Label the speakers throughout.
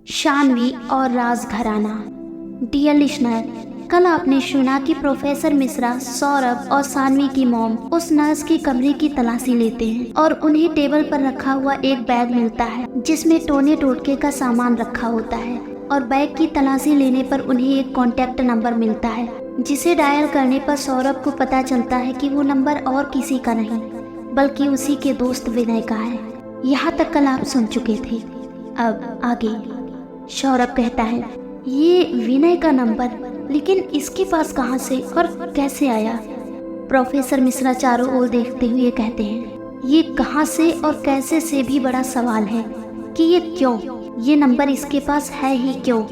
Speaker 1: शानवी और राज घराना। Dear listener, कल आपने सुना कि प्रोफेसर मिश्रा, सौरभ और सानवी की मॉम उस नर्स के कमरे की तलाशी लेते हैं और उन्हें टेबल पर रखा हुआ एक बैग मिलता है जिसमें टोने टोटके का सामान रखा होता है। और बैग की तलाशी लेने पर उन्हें एक कॉन्टैक्ट नंबर मिलता है जिसे डायल करने पर सौरभ को पता चलता है कि वो नंबर और किसी का नहीं बल्कि उसी के दोस्त विनय का है। यहाँ तक कल आप सुन चुके थे। अब आगे सौरभ कहता है, ये विनय का नंबर, लेकिन इसके पास कहाँ से और कैसे आया? प्रोफेसर मिश्रा चारों ओर देखते हुए कहते हैं, ये कहाँ से और कैसे से भी बड़ा सवाल है कि ये क्यों, ये नंबर इसके पास है ही क्यों?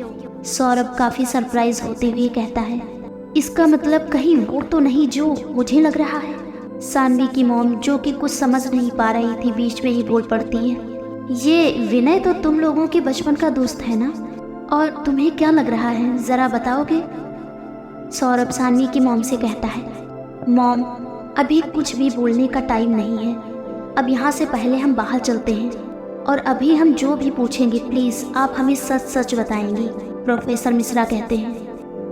Speaker 1: सौरभ काफी सरप्राइज होते हुए कहता है, इसका मतलब कहीं वो तो नहीं जो मुझे लग रहा है। सानवी की मॉम, जो कि कुछ समझ नहीं पा रही थी, बीच में ही बोल पड़ती है, ये विनय तो तुम लोगों के बचपन का दोस्त है ना? और तुम्हें क्या लग रहा है, जरा बताओगे? सौरभ सानवी की मॉम से कहता है, मॉम अभी कुछ भी बोलने का टाइम नहीं है, अब यहाँ से पहले हम बाहर चलते हैं और अभी हम जो भी पूछेंगे प्लीज आप हमें सच सच बताएंगी। प्रोफेसर मिश्रा कहते हैं,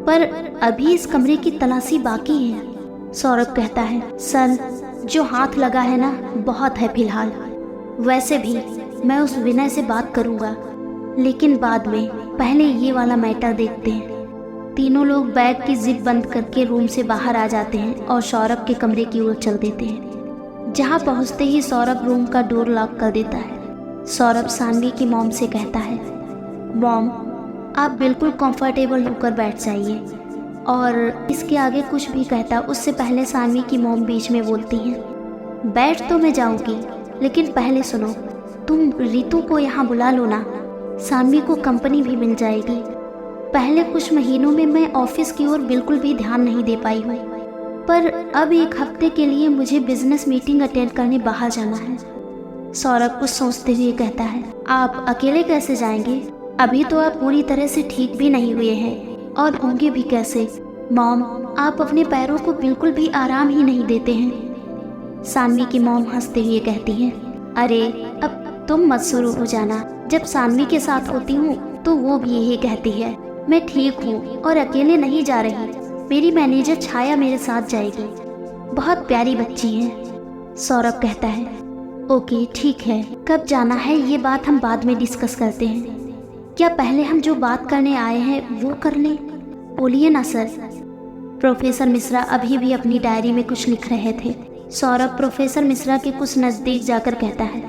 Speaker 1: पर अभी इस कमरे की तलाशी बाकी है। सौरभ कहता है, सर जो हाथ लगा है ना बहुत है फिलहाल, वैसे भी मैं उस विनय से बात करूंगा, लेकिन बाद में, पहले ये वाला मैटर देखते हैं। तीनों लोग बैग की जिप बंद करके रूम से बाहर आ जाते हैं और सौरभ के कमरे की ओर चल देते हैं। जहां पहुंचते ही सौरभ रूम का डोर लॉक कर देता है। सौरभ सानवी की मॉम से कहता है, मॉम आप बिल्कुल कंफर्टेबल होकर बैठ जाइए। और इसके आगे कुछ भी कहता उससे पहले सानवी की मॉम बीच में बोलती है, बैठ तो मैं जाऊंगी, लेकिन पहले सुनो, तुम रितु को यहाँ बुला लो ना, सानवी को कंपनी भी मिल जाएगी। पहले कुछ महीनों में मैं ऑफिस की ओर बिल्कुल भी ध्यान नहीं दे पाई हूँ, पर अब एक हफ्ते के लिए मुझे बिजनेस मीटिंग अटेंड करने बाहर जाना है। सौरभ कुछ सोचते हुए कहता है, आप अकेले कैसे जाएंगे? अभी तो आप पूरी तरह से ठीक भी नहीं हुए हैं और होंगे भी कैसे? मॉम आप अपने पैरों को बिल्कुल भी आराम ही नहीं देते हैं। सानवी की मॉम हंसते हुए कहती है, अरे अब तुम मत शुरू हो जाना, जब सानवी के साथ होती हूँ तो वो भी यही कहती है, मैं ठीक हूँ और अकेले नहीं जा रही, मेरी मैनेजर छाया मेरे साथ जाएगी, बहुत प्यारी बच्ची है। सौरभ कहता है, ओके ठीक है, कब जाना है ये बात हम बाद में डिस्कस करते हैं, क्या पहले हम जो बात करने आए हैं वो कर लें? बोलिए ना सर। प्रोफेसर मिश्रा अभी भी अपनी डायरी में कुछ लिख रहे थे। सौरभ प्रोफेसर मिश्रा के कुछ नज़दीक जाकर कहता है,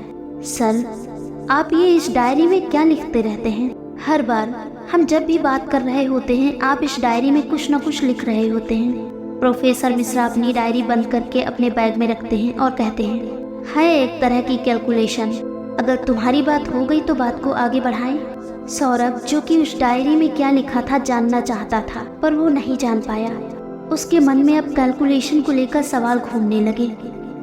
Speaker 1: सर आप ये इस डायरी में क्या लिखते रहते हैं? हर बार हम जब भी बात कर रहे होते हैं आप इस डायरी में कुछ न कुछ लिख रहे होते हैं। प्रोफेसर मिश्रा अपनी डायरी बंद करके अपने बैग में रखते हैं और कहते हैं, है एक तरह की कैलकुलेशन, अगर तुम्हारी बात हो गई तो बात को आगे बढ़ाएं। सौरभ, जो कि उस डायरी में क्या लिखा था जानना चाहता था, पर वो नहीं जान पाया। उसके मन में अब कैलकुलेशन को लेकर सवाल घूमने लगे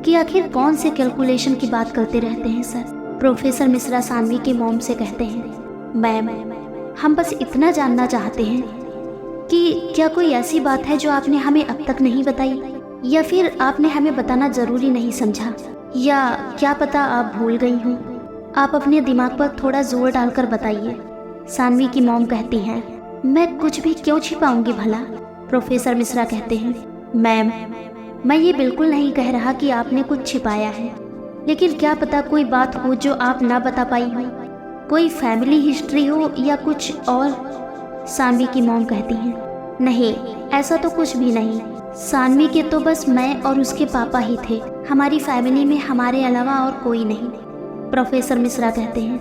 Speaker 1: कि आखिर कौन से कैलकुलेशन की बात करते रहते हैं सर। प्रोफेसर मिश्रा सानवी की मॉम से कहते हैं, मैम हम बस इतना जानना चाहते हैं कि क्या कोई ऐसी बात है जो आपने हमें अब तक नहीं बताई, या फिर आपने हमें बताना जरूरी नहीं समझा, या क्या पता आप भूल गई हों। आप अपने दिमाग पर थोड़ा जोर डालकर बताइए। सानवी की मॉम कहती हैं, मैं कुछ भी क्यों छिपाऊंगी भला? प्रोफेसर मिश्रा कहते हैं, मैम मैं ये बिल्कुल नहीं कह रहा कि आपने कुछ छिपाया है, लेकिन क्या पता कोई बात हो जो आप ना बता पाई हो, कोई फैमिली हिस्ट्री हो या कुछ और। सानवी की मॉम कहती हैं, नहीं ऐसा तो कुछ भी नहीं, सानवी के तो बस मैं और उसके पापा ही थे, हमारी फैमिली में हमारे अलावा और कोई नहीं। प्रोफेसर मिश्रा कहते हैं,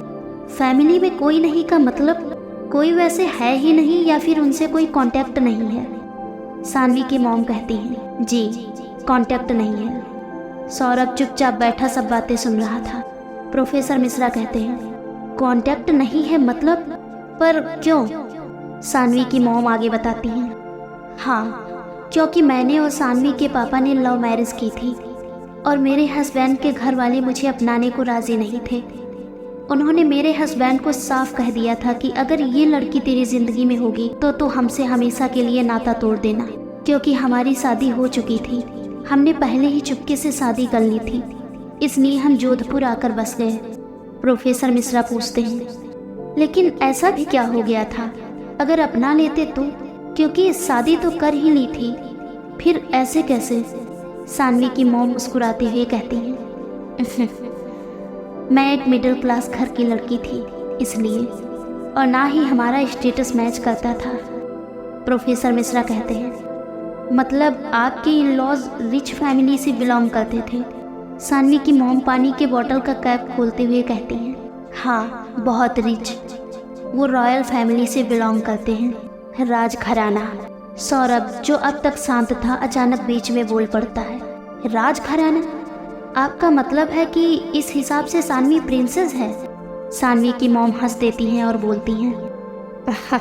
Speaker 1: फैमिली में कोई नहीं का मतलब कोई वैसे है ही नहीं या फिर उनसे कोई कांटेक्ट नहीं है? सानवी की मॉम कहती हैं, जी कांटेक्ट नहीं है। सौरभ चुपचाप बैठा सब बातें सुन रहा था। प्रोफेसर मिश्रा कहते हैं, कांटेक्ट नहीं है मतलब, पर क्यों? सानवी की मॉम आगे बताती हैं, हाँ क्योंकि मैंने और सानवी के पापा ने लव मैरिज की थी और मेरे हस्बैंड के घर वाले मुझे अपनाने को राजी नहीं थे। उन्होंने मेरे हस्बैंड को साफ कह दिया था कि अगर ये लड़की तेरी जिंदगी में होगी तो हमसे हमेशा के लिए नाता तोड़ देना, क्योंकि हमारी शादी हो चुकी थी, हमने पहले ही चुपके से शादी कर ली थी, इसलिए हम जोधपुर आकर बस गए। प्रोफेसर मिश्रा पूछते हैं, लेकिन ऐसा भी क्या हो गया था? अगर अपना लेते तो, क्योंकि शादी तो कर ही ली थी, फिर ऐसे कैसे? सानवी की मॉम मुस्कुराते हुए कहती हैं मैं एक मिडिल क्लास घर की लड़की थी इसलिए, और ना ही हमारा स्टेटस मैच करता था। प्रोफेसर मिश्रा कहते हैं मतलब आपके इन लॉज रिच फैमिली से बिलोंग करते थे? सानवी की मॉम पानी के बोतल का कैप खोलते हुए कहती हैं हाँ, बहुत रिच। वो रॉयल फैमिली से बिलोंग करते हैं, राजघराना। सौरभ, जो अब तक शांत था, अचानक बीच में बोल पड़ता है राजघराना? आपका मतलब है कि इस हिसाब से सानवी प्रिंसेस है? सानवी की मॉम हंस देती हैं और बोलती हैं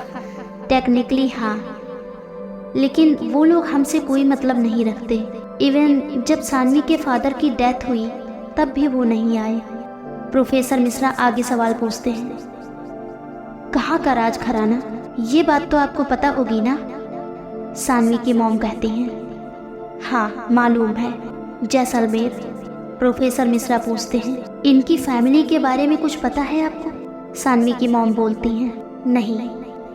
Speaker 1: टेक्निकली हाँ, लेकिन वो लोग हमसे कोई मतलब नहीं रखते। इवन जब सानवी के फादर की डेथ हुई तब भी वो नहीं आए। प्रोफेसर मिश्रा आगे सवाल पूछते हैं कहाँ का राजघराना? ये बात तो आपको पता होगी ना? सानवी की मॉम कहती हैं हाँ, मालूम है, जैसलमेर। प्रोफेसर मिश्रा पूछते हैं इनकी फैमिली के बारे में कुछ पता है आपको? सानवी की मॉम बोलती हैं नहीं,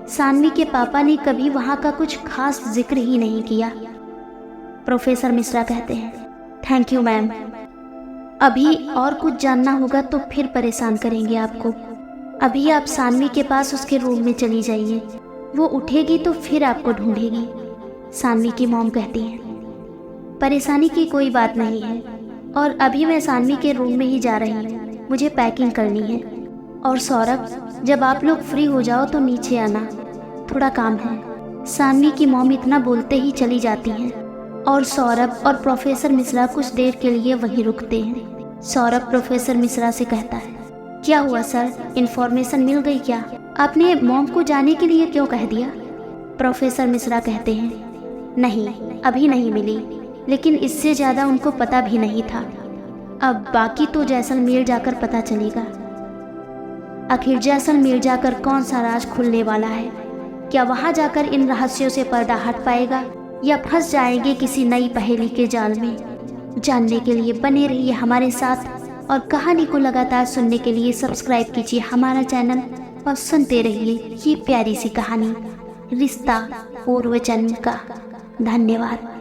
Speaker 1: सानवी के पापा ने कभी वहाँ का कुछ खास जिक्र ही नहीं किया। प्रोफेसर मिश्रा कहते हैं थैंक यू मैम, अभी और कुछ जानना होगा तो फिर परेशान करेंगे आपको। अभी आप सानवी के पास उसके रूम में चली जाइए, वो उठेगी तो फिर आपको ढूंढेगी। सानवी की मॉम कहती है परेशानी की कोई बात नहीं है, और अभी मैं सानवी के रूम में ही जा रही हूँ, मुझे पैकिंग करनी है। और सौरभ, जब आप लोग फ्री हो जाओ तो नीचे आना, थोड़ा काम है। सानवी की मॉम इतना बोलते ही चली जाती हैं और सौरभ और प्रोफेसर मिश्रा कुछ देर के लिए वहीं रुकते हैं। सौरभ प्रोफेसर मिश्रा से कहता है क्या हुआ सर, इन्फॉर्मेशन मिल गई क्या? आपने मॉम को जाने के लिए क्यों कह दिया? प्रोफेसर मिश्रा कहते हैं नहीं, अभी नहीं मिली, लेकिन इससे ज़्यादा उनको पता भी नहीं था। अब बाकी तो जैसलमेर जाकर पता चलेगा। आखिर जैसलमेर जाकर कौन सा राज खुलने वाला है? क्या वहाँ जाकर इन रहस्यों से पर्दा हट पाएगा या फंस जाएंगे किसी नई पहेली के जाल में? जानने के लिए बने रहिए हमारे साथ, और कहानी को लगातार सुनने के लिए सब्सक्राइब कीजिए हमारा चैनल और सुनते रहिए ये प्यारी सी कहानी रिश्ता पूर्व जन्म का। धन्यवाद।